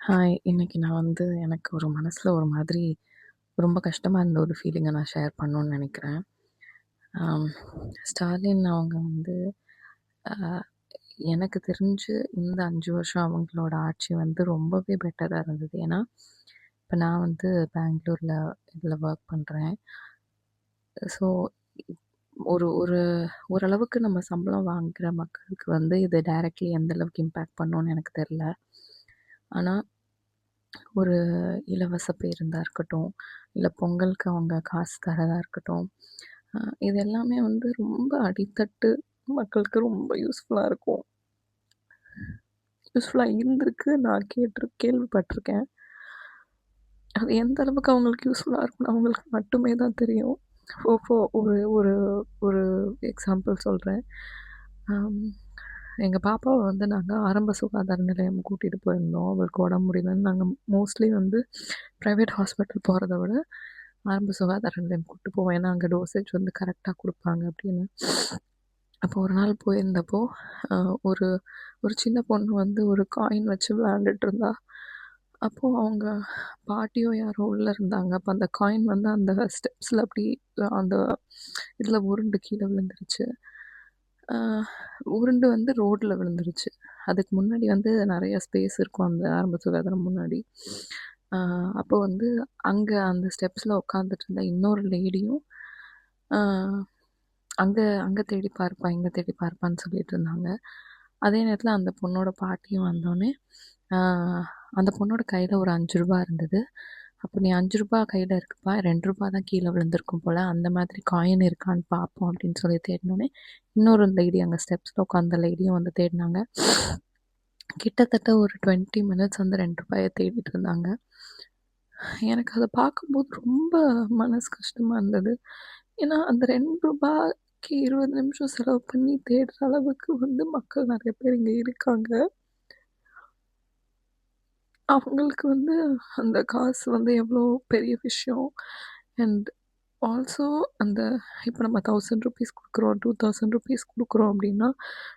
Hi. இன்னைக்கு நான் வந்து எனக்கு ஒரு மனசுல ஒரு மாதிரி ரொம்ப கஷ்டமா இருந்த ஒரு ஃபீலிங்க நான் ஷேர் பண்ணணும்னு நெனைக்கிறேன். ஆம். ஸ்டாலின் அவங்க வந்து அ எனக்கு தெரிஞ்சு இந்த 5 வருஷம் அவங்களோட ஆட்சி வந்து ரொம்பவே பெட்டரா இருந்தது. ஏன்னா, இப்ப நான் வந்து பெங்களூர்ல இதுல ஒர்க் பண்றேன். ஸோ, ஒரு ஒரு ஓரளவுக்கு நம்ம சம்பளம் வாங்குற மக்களுக்கு வந்து இது டைரக்ட்லி எந்த அளவுக்கு இம்பேக்ட் பண்ணும்னு எனக்கு தெரியல. ஆனா ஒரு இலவச பேருந்தா இருக்கட்டும், இல்ல பொங்கலுக்கு அவங்க காசு தர்றதா இருக்கட்டும், அ இது எல்லாமே வந்து ரொம்ப அடித்தட்டு மக்களுக்கு ரொம்ப யூஸ்ஃபுல்லா இருக்கும். யூஸ்ஃபுல்லா இருந்திருக்கு. நான் கேள்விப்பட்டுருக்கேன். அது எந்த அளவுக்கு அவங்களுக்கு யூஸ்ஃபுல்லா இருக்கும்னு அவங்களுக்கு மட்டுமே தான் தெரியும். ஃபோ ஃபோ ஒரு ஒரு ஒரு எக்ஸாம்பிள் சொல்றேன். அம் எங்க பாப்பாவ வந்து நாங்க ஆரம்ப சுகாதார நிலையம் கூட்டிட்டு போயிருந்தோம். அவளுக்கு உடம்பு முடியலன்னு நாங்க மோஸ்ட்லி வந்து பிரைவேட் ஹாஸ்பிட்டல் போறத விட, ஆரம்ப சுகாதார நிலையம் கூட்டு போவோம். ஏன்னா, அங்க டோசேஜ் வந்து கரெக்ட்டா குடுப்பாங்க அப்படின்னு. அப்போ ஒரு நாள் போயிருந்தப்போ, அ ஒரு ஒரு சின்ன பொண்ணு வந்து ஒரு காயின் வச்சு விளையாண்டுட்டு இருந்தா. அப்போ அவங்க பாட்டியோ யாரோ உள்ள இருந்தாங்க. அப்ப அந்த காயின் வந்து அந்த ஸ்டெப்ஸ்ல அப்படி அந்த இதுல உருண்டு கீழ விழுந்துருச்சு. அ உருண்டு வந்து ரோட்ல விழுந்துருச்சு. அதுக்கு முன்னாடி வந்து நெறைய ஸ்பேஸ் இருக்கும் அந்த ஆரம்ப சுகாதாரம் முன்னாடி. அ அப்போ வந்து அங்க அந்த ஸ்டெப்ஸ்ல உட்காந்துட்டு இருந்த இன்னொரு லேடியும், அ அங்க அங்க தேடி பாருப்பா, இங்க தேடி பாருப்பான்னு சொல்லிட்டு இருந்தாங்க. அதே நேரத்துல அந்த பொண்ணோட பாட்டியும் வந்தோனே, அ அந்த பொண்ணோட கையில ஒரு ரூ. 5 இருந்தது. அப்ப "நீ ரூ. 5 கையில இருக்குப்பா, ரூ. 2 தான் கீழ விழுந்திருக்கும் போல. அந்த மாதிரி காயின் இருக்கான்னு பார்ப்போம்" அப்படின்னு சொல்லி தேடுனோனே, இன்னொரு லேடி அங்க ஸ்டெப்ஸ்ல உட்காந்த லேடியும் வந்து தேடுனாங்க. கிட்டத்தட்ட ஒரு 20 மினிட்ஸ் அந்த ரூ. 2 தேடிட்டு இருந்தாங்க. எனக்கு அத பார்க்கும்போது ரொம்ப மனசு கஷ்டமா இருந்தது. ஏன்னா, அந்த ரூ. 2க்கு 20 நிமிஷம் செலவு பண்ணி தேடுற அளவுக்கு வந்து மக்கள் நெறைய பேர் இங்க இருக்காங்க. அவங்களுக்கு வந்து அந்த காசு வந்து எவ்வளோ பெரிய விஷயம். அண்ட் ஆல்சோ அந்த இப்போ நம்ம ₹1000 குடுக்குறோம், ₹2000 குடுக்குறோம் அப்படின்னா,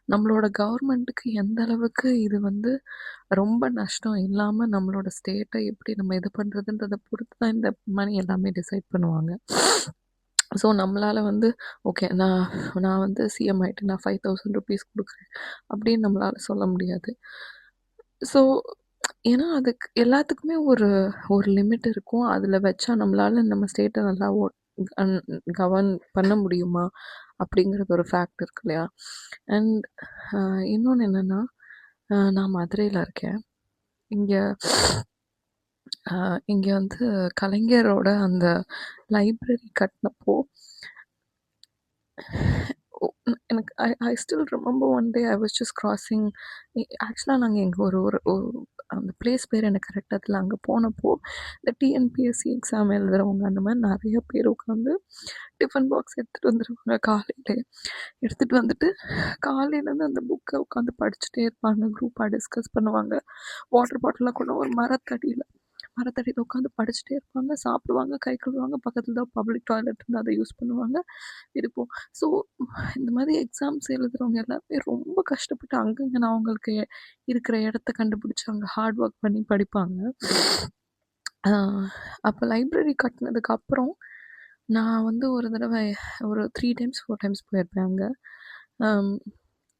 நம்மளோட கவர்மெண்ட்டுக்கு எந்த அளவுக்கு இது வந்து ரொம்ப நஷ்டம் இல்லாம நம்மளோட ஸ்டேட்ட எப்படி நம்ம இது பண்றதுன்றத பொறுத்து தான் இந்த மணி எல்லாமே டிசைட் பண்ணுவாங்க. ஸோ நம்மளால வந்து ஓகே நான் வந்து சிஎம் ஆயிட்டேன். நான் ₹5000 குடுக்குறேன் அப்படின்னு நம்மளால சொல்ல முடியாது. ஸோ ஏன்னா அதுக்கு எல்லாத்துக்குமே ஒரு ஒரு லிமிட் இருக்கும். அதில வச்சா நம்மளால நம்ம ஸ்டேட்ட நல்லா கன் கவர்ன் பண்ண முடியுமா? அப்படிங்கிறது ஒரு ஃபேக்ட் இருக்கு இல்லையா? அண்ட் அ இன்னொன்னு என்னன்னா, நான் மதுரையில இருக்கேன். இங்க அ இங்க வந்து கலைஞரோட அந்த லைப்ரரி கட்டுனப்போ எனக்கு I I still remember one day I was just crossing. Actually நாங்க எங்க ஒரு ஒரு அந்த பிளேஸ் பேர் எனக்கு கரெக்ட்டா தெரியல. அங்க போனப்போ இந்த டிஎன்பிஎஸ்சி எக்ஸாம் எழுதுறவங்க அந்த மாரி நெறைய பேர் உட்காந்து டிஃபன் பாக்ஸ் எடுத்துட்டு வந்துருவாங்க காலையிலே. எடுத்துட்டு வந்துட்டு காலையிலேருந்து அந்த புக்க உட்காந்து படிச்சுட்டே இருப்பாங்க. குரூப்பா டிஸ்கஸ் பண்ணுவாங்க. வாட்டர் பாட்டில்லாம் கூட ஒரு மரத்தடியில உட்காந்து படிச்சுட்டே இருப்பாங்க. சாப்பிடுவாங்க, கை கழுவுவாங்க. பக்கத்துல தான் பப்ளிக் டாய்லெட் இருந்தா அத யூஸ் பண்ணுவாங்க. இருக்கும். ஸோ இந்த மாதிரி எக்ஸாம்ஸ் எழுதுறவங்க எல்லாருமே ரொம்ப கஷ்டப்பட்டு அங்கங்கன்னு அவங்களுக்கு இருக்கிற இடத்த கண்டுபிடிச்சு அங்க ஹார்ட் ஒர்க் பண்ணி படிப்பாங்க. ஆ அப்ப லைப்ரரி கட்டுனதுக்கு அப்புறம், நான் வந்து ஒரு தடவ ஒரு 3 டைம்ஸ், 4 டைம்ஸ் போயிருப்பேன் அங்க. அம்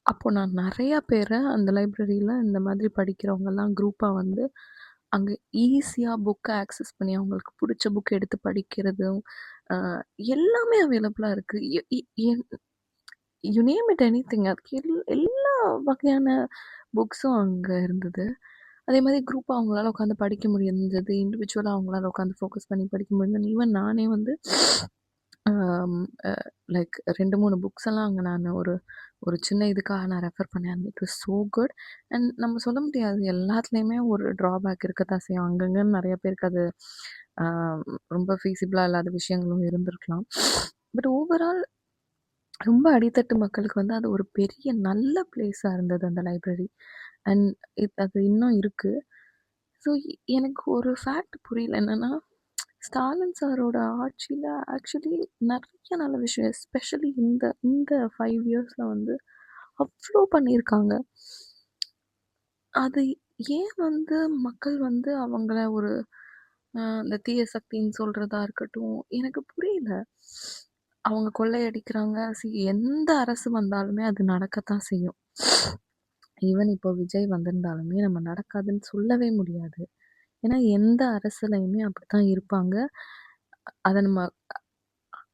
அப்போ நான் நெறையா பேர அந்த லைப்ரரியில இந்த மாதிரி படிக்கிறவங்கலாம் குரூப்பா வந்து, அங்க ஈஸியா புக்க ஆக்சஸ் பண்ணி அவங்களுக்கு புடிச்ச புக் எடுத்து படிக்கிறதும், அ எல்லாமே அவைலபிளா இருக்கு. எ எ என் யூ நேம் இட் எனிதிங். அதுக்கு எல்லா வகையான புக்ஸும் அங்க இருந்தது. அதே மாரி குரூப்பா அவங்களால உட்காந்து படிக்க முடிஞ்சது. இண்டிவிஜுவலா அவங்களால உட்காந்து ஃபோக்கஸ் பண்ணி படிக்க முடிஞ்சது. ஈவன் நானே வந்து ஆம் அ லைக் 2, 3 புக்ஸ் எல்லாம் அங்க நானு ஒரு ஒரு சின்ன இதுக்காக நான் ரெஃபர் பண்ணேன். It was so good. And நம்ம சொல்ல முடியாது. எல்லாத்துலயுமே ஒரு ட்ராபேக் இருக்கத்தான் செய்யும். அங்கங்கன்னு நெறைய பேருக்கு அது ஆ ரொம்ப ஃபீசிபிளா இல்லாத விஷயங்களும் இருந்திருக்கலாம். பட் ஓவரால் ரொம்ப அடித்தட்டு மக்களுக்கு வந்து அது ஒரு பெரிய நல்ல பிளேஸா இருந்தது அந்த லைப்ரரி. அண்ட் அது இன்னும் இருக்கு. ஸோ எனக்கு ஒரு ஃபேக்ட் புரியல. என்னன்னா, ஸ்டாலின் சாரோட ஆட்சியில ஆக்சுவலி நெறைய நல்ல விஷயம் எஸ்பெஷலி இந்த இந்த 5 இயர்ஸ்ல வந்து அவ்ளோ பண்ணியிருக்காங்க. அது ஏன் வந்து மக்கள் வந்து அவங்கள ஒரு இந்த தீய சக்தின்னு சொல்றதா இருக்கட்டும், எனக்கு புரியல. அவங்க கொள்ளையடிக்கிறாங்க. எந்த அரசு வந்தாலுமே அது நடக்கத்தான் செய்யும். ஈவன் இப்போ விஜய் வந்திருந்தாலுமே நம்ம நடக்காதுன்னு சொல்லவே முடியாது. ஏன்னா எந்த அரசுலயுமே அப்படித்தான் இருப்பாங்க. அத நம்ம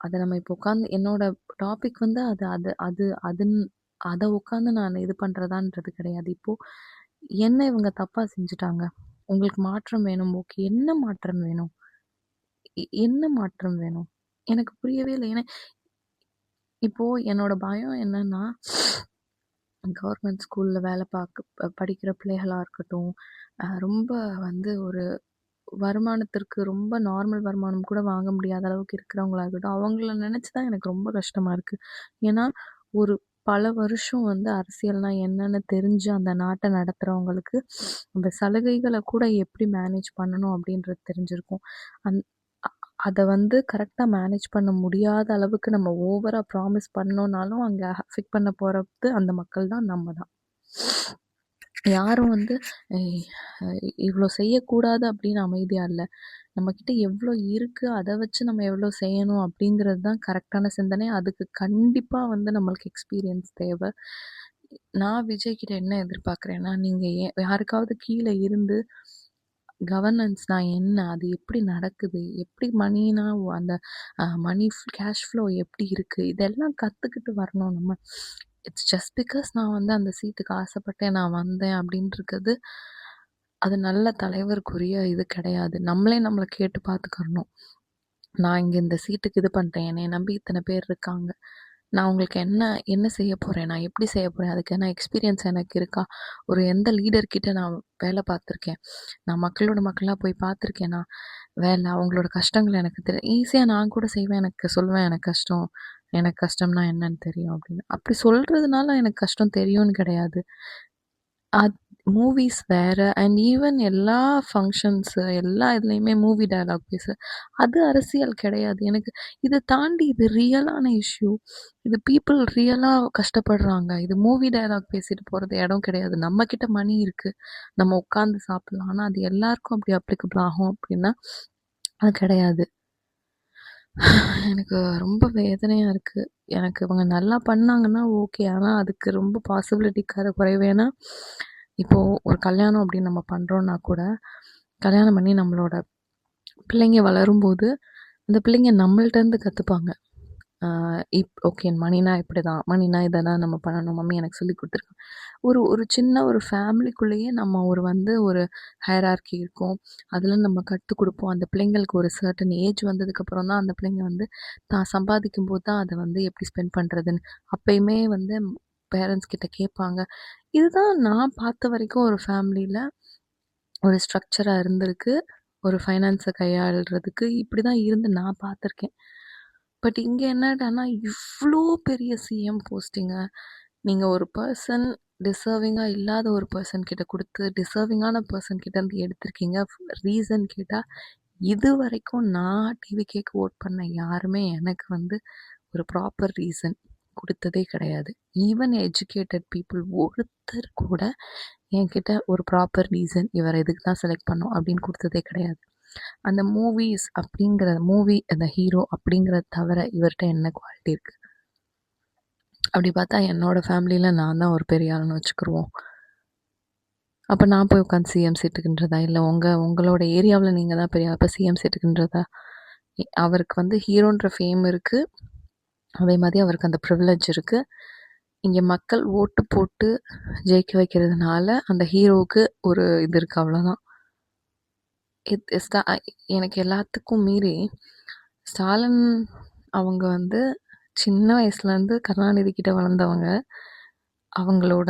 அத நம்ம இப்போ உட்காந்து என்னோட டாபிக் வந்து அது அது அது அதுன் அத உட்காந்து நான் இது பண்றதான்றது கிடையாது. இப்போ என்ன இவங்க தப்பா செஞ்சுட்டாங்க? உங்களுக்கு மாற்றம் வேணும். ஓகே. என்ன மாற்றம் வேணும்? என்ன மாற்றம் வேணும்? எனக்கு புரியவே இல்ல. ஏன்னா, இப்போ என்னோட பயம் என்னன்னா, கவர்மெண்ட் ஸ்கூல்ல வேலை படிக்கிற பிள்ளைகளா இருக்கட்டும், ரொம்ப வந்து ஒரு வருமானத்திற்கு ரொம்ப நார்மல் வருமானம் கூட வாங்க முடியாத அளவுக்கு இருக்கிறவங்களா இருக்கட்டும், அவங்கள நினைச்சு தான் எனக்கு ரொம்ப கஷ்டமா இருக்கு. ஏன்னா, ஒரு பல வருஷம் வந்து அரசியல்னா என்னன்னு தெரிஞ்சு அந்த நாட்ட நடத்துறவங்களுக்கு, அந்த சலுகைகள கூட எப்படி மேனேஜ் பண்ணணும் அப்படின்றது தெரிஞ்சிருக்கும். அந் அ அத வந்து கரெக்ட்டா மேனேஜ் பண்ண முடியாத அளவுக்கு நம்ம ஓவரா ப்ராமிஸ் பண்ணோம்னாலும், அங்க அஃபெக்ட் பண்ண போறது அந்த மக்கள் தான், நம்ம தான். யாரும் வந்து இவ்ளோ செய்யக்கூடாது அப்படின்னு அமைதியா இல்ல. நம்மகிட்ட எவ்ளோ இருக்கு, அத வச்சு நம்ம எவ்ளோ செய்யணும் அப்படிங்கிறது தான் கரெக்ட்டான சிந்தனை. அதுக்கு கண்டிப்பா வந்து நம்மளுக்கு எக்ஸ்பீரியன்ஸ் தேவ. நான் விஜய் கிட்ட என்ன எதிர்பார்க்குறேன்னா, நீங்க யாருக்காவது கீழ இருந்து கவர்னன்ஸ்னா என்ன? அது எப்படி நடக்குது? எப்படி மணினா அந்த மணி கேஷ் ஃப்ளோ எப்படி இருக்கு? இதெல்லாம் கத்துக்கிட்டு வரணும் நம்ம. இட்ஸ் ஜஸ்ட் பிகாஸ் நான் வந்து அந்த சீட்டுக்கு ஆசைப்பட்டேன், நான் வந்தேன் அப்படின்ருக்குது, அது நல்ல தலைவருக்குரிய இது கிடையாது. நம்மளே நம்மள கேட்டு பார்த்துக்கறணும். நான் இங்க இந்த சீட்டுக்கு இது பண்றேன். என்னைய நம்பி இத்தன பேர் இருக்காங்க. நான் உங்களுக்கு என்ன என்ன செய்ய போறேன்? நான் எப்படி செய்ய போறேன்? அதுக்கான எக்ஸ்பீரியன்ஸ் எனக்கு இருக்கா? ஒரு எந்த லீடர் கிட்ட நான் வேலை பார்த்துருக்கேன்? நான் மக்களோட மக்களா போய் பார்த்துருக்கேனா? வேலை அவங்களோட கஷ்டங்கள் எனக்கு தெரியும். ஈஸியா நான் கூட செய்வேன். எனக்கு சொல்லுவேன், எனக்கு கஷ்டம். எனக்கு கஷ்டம்னா என்னன்னு தெரியும் அப்படின்னு. அப்படி சொல்றதுனால எனக்கு கஷ்டம் தெரியும்னு கிடையாது. மூவிஸ் வேற அண்ட் ஈவன் எல்லா ஃபங்ஷன்ஸு எல்லா இதுலயுமே மூவி டயலாக் அது அரசியல் கிடையாது. எனக்கு இத தாண்டி இது ரியலான இஷ்யூ. இது பீப்பிள் ரியலா கஷ்டப்படுறாங்க. இது மூவி டயலாக் பேசிட்டு போறது இடம் கிடையாது. நம்ம கிட்ட மணி இருக்கு. நம்ம உட்கார்ந்து சாப்பிடலாம். ஆனா அது எல்லாருக்கும் அப்படி அப்ளிகபிள் ஆகும் அப்படின்னா, அது கிடையாது. எனக்கு ரொம்ப வேதனையா இருக்கு. எனக்கு இவங்க நல்லா பண்ணாங்கன்னா ஓகே. ஆனா அதுக்கு ரொம்ப பாசிபிலிட்டி குறைவு. ஏன்னா, இப்போ ஒரு கல்யாணம் அப்படின்னு நம்ம பண்றோம்னா கூட, கல்யாணம் பண்ணி நம்மளோட பிள்ளைங்க வளரும்போது, அந்த பிள்ளைங்க நம்மள்ட்ட இருந்து கத்துப்பாங்க. ஓகே மணினா இப்படிதான். மணினா இததான் நம்ம பண்ணணும். மம்மி எனக்கு சொல்லிக் குடுத்துருக்காங்க. ஒரு ஒரு சின்ன ஒரு ஃபேமிலிக்குள்ளேயே நம்ம ஒரு ஹையரார்கி இருக்கும். அதில நம்ம கத்துக் குடுப்போம். அந்த பிள்ளைங்களுக்கு ஒரு சர்டன் ஏஜ் வந்ததுக்கப்புறம் தான் அந்த பிள்ளைங்க வந்து தான் சம்பாதிக்கும்போது தான் அத வந்து எப்படி ஸ்பெண்ட் பண்றதுன்னு. அப்பயுமே வந்து பேரண்ட்ஸ் கிட்ட கேட்பாங்க. இதுதான் நான் பார்த்த வரைக்கும் ஒரு ஃபேமிலில ஒரு ஸ்ட்ரக்சரா இருந்திருக்கு. ஒரு ஃபைனான்ஸ கையாள்றதுக்கு இப்படிதான் இருந்து நான் பார்த்துருக்கேன். பட் இங்க என்னடான்னா, இவ்ளோ பெரிய சிஎம் போஸ்டிங்க. நீங்க ஒரு பெர்சன் டிசர்விங்கா இல்லாத ஒரு பெர்சன் கிட்ட குடுத்து, டிசர்விங்கான பெர்சன் கிட்ட இருந்து எடுத்திருக்கீங்க. ரீசன் கேட்டா, இதுவரைக்கும் நான் டிவிகேக்கு வோட் பண்ண யாருமே எனக்கு வந்து ஒரு ப்ராப்பர் ரீசன் குடுத்ததே கிடையாது. ஈவன் எஜுகேட்டட் பீப்பிள் ஒருத்தர் கூட என்கிட்ட ஒரு ப்ராப்பர் ரீசன் இவர இதுக்கு தான் செலக்ட் பண்ணோம் அப்படின்னு குடுத்ததே கிடையாது. அந்த அந்த ஹீரோ அப்படிங்கிறத தவிர இவர்ட்ட என்ன குவாலிட்டி இருக்கு? அப்படி பார்த்தா என்னோட ஃபேமிலியில நான் தான் ஒரு பெரிய ஆளுன்னு வச்சுக்குருவோம். அப்ப நான் போய் உட்காந்து சிஎம் சீட்டுக்குன்றதா? இல்ல உங்களோட ஏரியாவுல நீங்க தான் பெரிய அப்ப சிஎம் சீட்டுக்குன்றதா? அவருக்கு வந்து ஹீரோன்ற ஃபேம் இருக்கு. அதே மாதிரி அவருக்கு அந்த ப்ரிவிலேஜ் இருக்கு. இங்க மக்கள் ஓட்டு போட்டு ஜெயிக்க வைக்கிறதுனால அந்த ஹீரோவுக்கு ஒரு இது இருக்கு அவ்வளோதான். எனக்கு எல்லாத்துக்கும் மீறி ஸ்டாலின் அவங்க வந்து சின்ன வயசுலேருந்து கருணாநிதி கிட்ட வளர்ந்தவங்க. அவங்களோட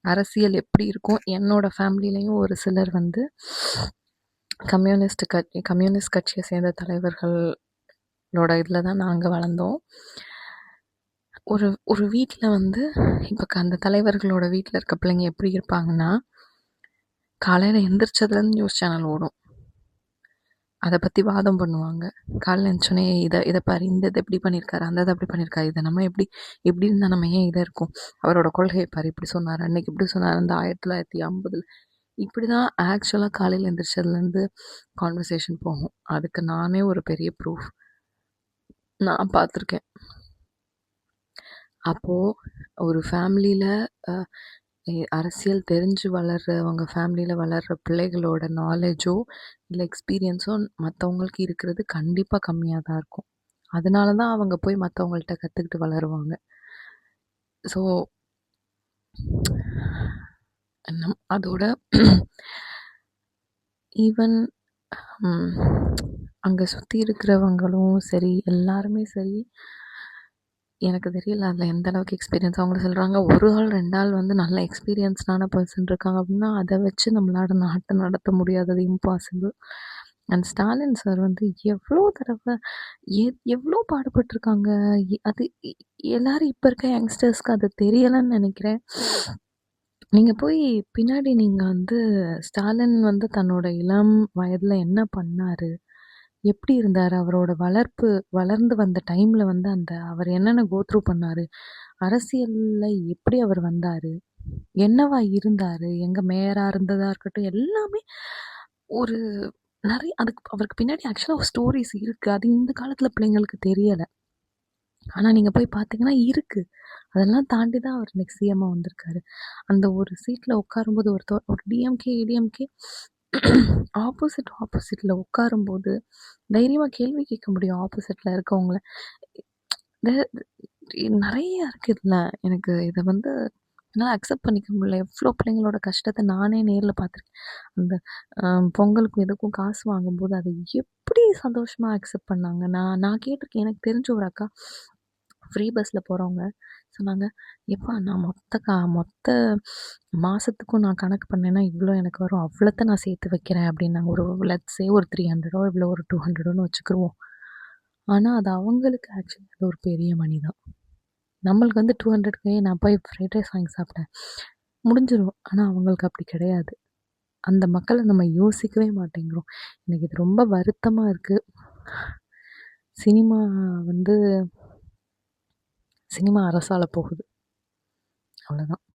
அரசியல் எப்படி இருக்கும்? என்னோட ஃபேமிலிலையும் ஒரு சிலர் வந்து கம்யூனிஸ்ட் கட்சியை சேர்ந்த தலைவர்களோட இதில் தான் நாங்கள் வளர்ந்தோம். ஒரு ஒரு வீட்டில் வந்து இப்போ அந்த தலைவர்களோட வீட்டில் இருக்க பிள்ளைங்க எப்படி இருப்பாங்கன்னா, காலையில் எந்திரிச்சதுலேருந்து நியூஸ் சேனல் ஓடும். அதை பற்றி வாதம் பண்ணுவாங்க. காலைல எழுந்திரிச்சோனே இதை பாரு, இந்த இதை இப்படி பண்ணியிருக்காரு, அந்த இதை அப்படி பண்ணியிருக்காரு, இதை நம்ம எப்படி இருந்தால் நம்ம ஏன் இதை இருக்கும், அவரோட கொள்கையை பாரு இப்படி சொன்னார், அன்னைக்கு இப்படி சொன்னார், அந்த 1950 இப்படிதான் ஆக்சுவலா காலையில எந்திரிச்சதுலேருந்து கான்வர்சேஷன் போகும். அதுக்கு நானே ஒரு பெரிய ப்ரூஃப். நான் பார்த்துருக்கேன். அப்போ ஒரு ஃபேமிலியில அ அரசியல் தெரிஞ்சு வளர்றவங்க ஃபேமிலியில வளர்ற பிள்ளைகளோட நாலேஜோ, இல்ல எக்ஸ்பீரியன்ஸோ மத்தவங்களுக்கு இருக்கிறது கண்டிப்பா கம்மியா தான் இருக்கும். அதனால தான் அவங்க போய் மத்தவங்கள்ட்ட கத்துக்கிட்டு வளருவாங்க. ஸோ அதோட ஈவன் ம் அங்க சுத்தி இருக்கிறவங்களும் சரி, எல்லாருமே சரி, எனக்கு தெரியல அதில எந்த அளவுக்கு எக்ஸ்பீரியன்ஸ் அவங்க சொல்றாங்க. 1 ஆள் 2 ஆள் வந்து நல்ல எக்ஸ்பீரியன்ஸ்டான பெர்சன் இருக்காங்க அப்படின்னா, அத வச்சு நம்மளால நாட்ட நடத்த முடியாது. அது இம்பாசிபிள். அண்ட் ஸ்டாலின் சார் வந்து எவ்ளோ தடவ எவ்ளோ பாடுபட்டுருக்காங்க. அது எல்லாரும் இப்ப இருக்க யங்ஸ்டர்ஸ்க்கு அது தெரியலன்னு நெனைக்கிறேன். நீங்க போய் பின்னாடி நீங்க வந்து ஸ்டாலின் வந்து தன்னோட இளம் வயதில என்ன பண்ணாரு? எப்படி இருந்தாரு? அவரோட வளர்ந்து வந்த டைம்ல வந்து அவர் என்னென்ன கோ த்ரூ பண்ணாரு? அரசியல்ல எப்படி அவர் வந்தாரு? என்னவா இருந்தாரு? எங்க மேயரா இருந்ததா இருக்கட்டும், எல்லாமே ஒரு நெறைய அவருக்கு பின்னாடி ஆக்சுவலா ஒரு ஸ்டோரீஸ் இருக்கு. அது இந்த காலத்துல பிள்ளைங்களுக்கு தெரியல. ஆனா நீங்க போய் பார்த்தீங்கன்னா இருக்கு. அதெல்லாம் தாண்டி தான் அவர் இன்னைக்கு சிஎம்மா வந்திருக்காரு. அந்த ஒரு சீட்ல உட்காரும்போது ஒரு டிஎம்கே, ஏடிஎம்கே ஆப்போசிட்ல உட்காரும்போது தைரியமா கேள்வி கேட்க முடியும் ஆப்போசிட்ல இருக்கவங்கள. த நெறைய இருக்கு இதுல. எனக்கு இத வந்து என்னால அக்செப்ட் பண்ணிக்க முடியல. எவ்ளோ பிள்ளைங்களோட கஷ்டத்த நானே நேர்ல பார்த்துருக்கேன். அந்த அ பொங்கலுக்கும் எதுக்கும் காசு வாங்கும்போது அத எப்படி சந்தோஷமா அக்செப்ட் பண்ணாங்க. நான் நான் கேட்டுருக்கேன். எனக்கு தெரிஞ்ச ஒரு அக்கா ஃப்ரீ பஸ்ல போறவங்க சொன்னாங்க, "எப்பா நான் மொத்த மாசத்துக்கும் நான் கணக்கு பண்ணேன்னா, இவ்ளோ எனக்கு வரும். அவ்வளத்த நான் சேர்த்து வைக்கிறேன்" அப்படின்னாங்க. லெட்ஸ் சே ஒரு 300 இவ்ளோ ஒரு 200ன்னு வச்சுக்குருவோம். ஆனா, அது அவங்களுக்கு ஆக்சுவலி அது ஒரு பெரிய மணி தான். நம்மளுக்கு வந்து 200க்கு நான் போய் ஃப்ரைட் ரைஸ் வாங்கி சாப்பிட்டேன். முடிஞ்சிரும். ஆனா, அவங்களுக்கு அப்படி கிடையாது. அந்த மக்கள நம்ம யோசிக்கவே மாட்டேங்கிறோம். எனக்கு இது ரொம்ப வருத்தமா இருக்கு. சினிமா வந்து சினிமா அரசாள போகுது. அவ்வளோதான்.